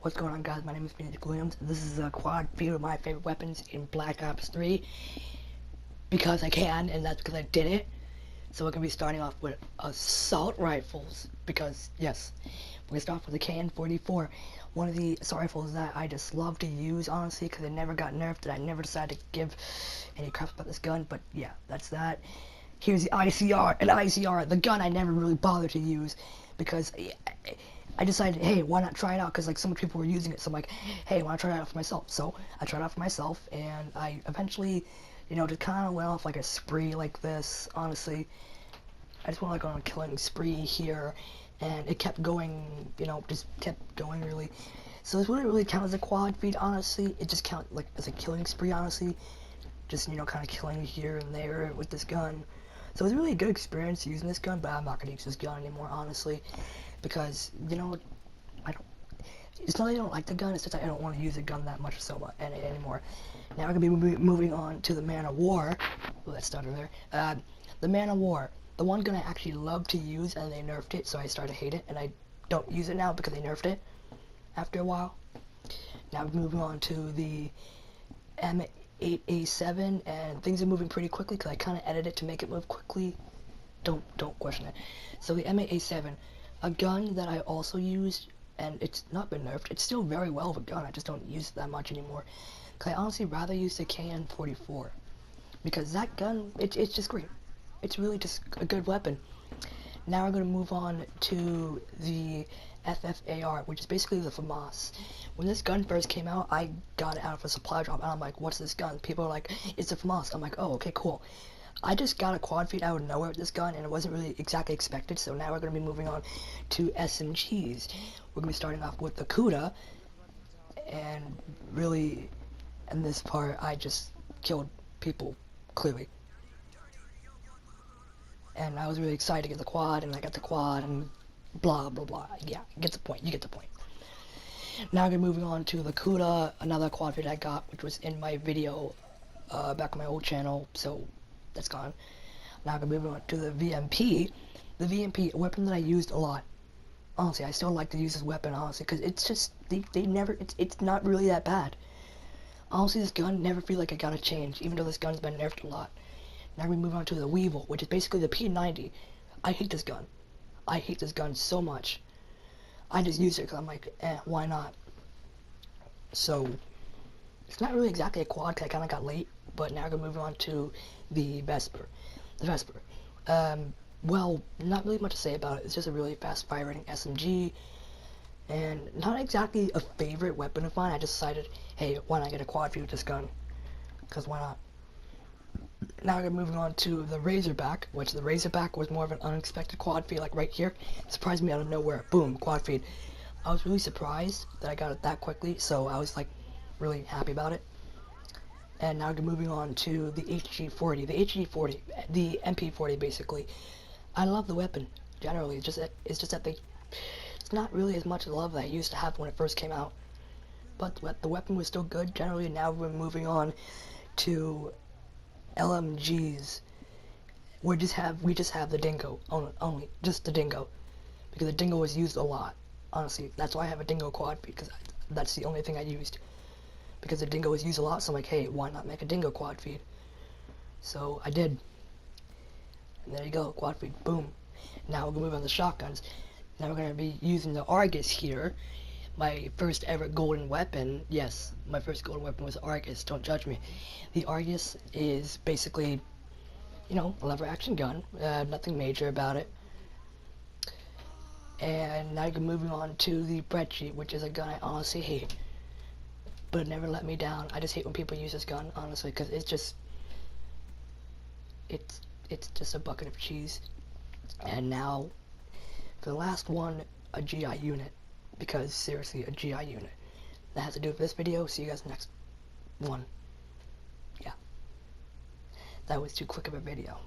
What's going on, guys? My name is Benedict Williams. This is a quad feed of my favorite weapons in Black Ops 3 because I can, and that's because I did it. So we're going to be starting off with assault rifles because, yes, we're going to start off with the KN-44. One of the assault rifles that I just love to use, honestly, because it never got nerfed and I never decided to give any crap about this gun. But yeah, that's that. Here's the ICR, the gun I never really bothered to use because I decided, hey, why not try it out? Because like so many people were using it, so I'm like, hey, why not try it out for myself? So I tried it out for myself, and I eventually, just kind of went off like a spree like this. Honestly, I just went like on a killing spree here, and it kept going, just kept going really. So this wouldn't really count as a quad feed, honestly. It just counts like as a killing spree, honestly. Just kind of killing here and there with this gun. So it was really a good experience using this gun, but I'm not gonna use this gun anymore, honestly. Because, I don't, it's not that I don't like the gun, it's just that I don't want to use the gun that much anymore. Now we're going to be moving on to the Man of War. Well, let's start there. The Man of War. The one gun I actually love to use, and they nerfed it, so I started to hate it, and I don't use it now because they nerfed it after a while. Now we're moving on to the M8A7, and things are moving pretty quickly because I kind of edited it to make it move quickly. Don't question it. So the M8A7. A gun that I also used, and it's not been nerfed, it's still very well of a gun, I just don't use it that much anymore. Because I honestly rather use the KN-44. Because that gun, it's just great. It's really just a good weapon. Now we're going to move on to the FFAR, which is basically the FAMAS. When this gun first came out, I got it out of a supply drop, and I'm like, what's this gun? People are like, it's a FAMAS. I'm like, oh, okay, cool. I just got a quad feed out of nowhere with this gun, and it wasn't really exactly expected, so now we're going to be moving on to SMGs. We're going to be starting off with the Kuda, and really, in this part, I just killed people, clearly. And I was really excited to get the quad, and I got the quad, and blah, blah, blah. Yeah, you get the point. Now we're moving on to the Kuda, another quad feed I got, which was in my video back on my old channel, so that's gone. Now I'm moving on to the VMP. The VMP, a weapon that I used a lot. Honestly, I still like to use this weapon, honestly, because it's just, it's not really that bad. Honestly, this gun never feel like it got a change, even though this gun's been nerfed a lot. Now we move on to the Weevil, which is basically the P90. I hate this gun. I hate this gun so much. I just use it because I'm like, why not? So, it's not really exactly a quad because I kind of got late, but now we're going to move on to the Vesper. The Vesper. Well, not really much to say about it. It's just a really fast-firing SMG, and not exactly a favorite weapon of mine. I just decided, hey, why not get a quad feed with this gun? Because why not? Now we're moving on to the Razorback, which the Razorback was more of an unexpected quad feed, like right here. It surprised me out of nowhere. Boom, quad feed. I was really surprised that I got it that quickly, so I was like really happy about it. And now we're moving on to the HG40. The HG40, the MP40 basically. I love the weapon, generally. It's just that it's not really as much love that I used to have when it first came out. But the weapon was still good, generally. Now we're moving on to LMGs. We just have the Dingo, only, just the Dingo. Because the Dingo was used a lot, honestly. That's why I have a Dingo quad, because that's the only thing I used. Because the Dingo was used a lot, so I'm like, hey, why not make a Dingo quad feed? So I did. And there you go, quad feed, boom. Now we're going to move on to shotguns. Now we're going to be using the Argus here. My first ever golden weapon. Yes, my first golden weapon was Argus, don't judge me. The Argus is basically, a lever action gun. Nothing major about it. And now you're moving on to the Breadsheet, which is a gun I honestly hate. But it never let me down. I just hate when people use this gun, honestly, because it's just a bucket of cheese. And now, for the last one, a GI unit. Because, seriously, a GI unit. That has to do with this video. See you guys next one. Yeah. That was too quick of a video.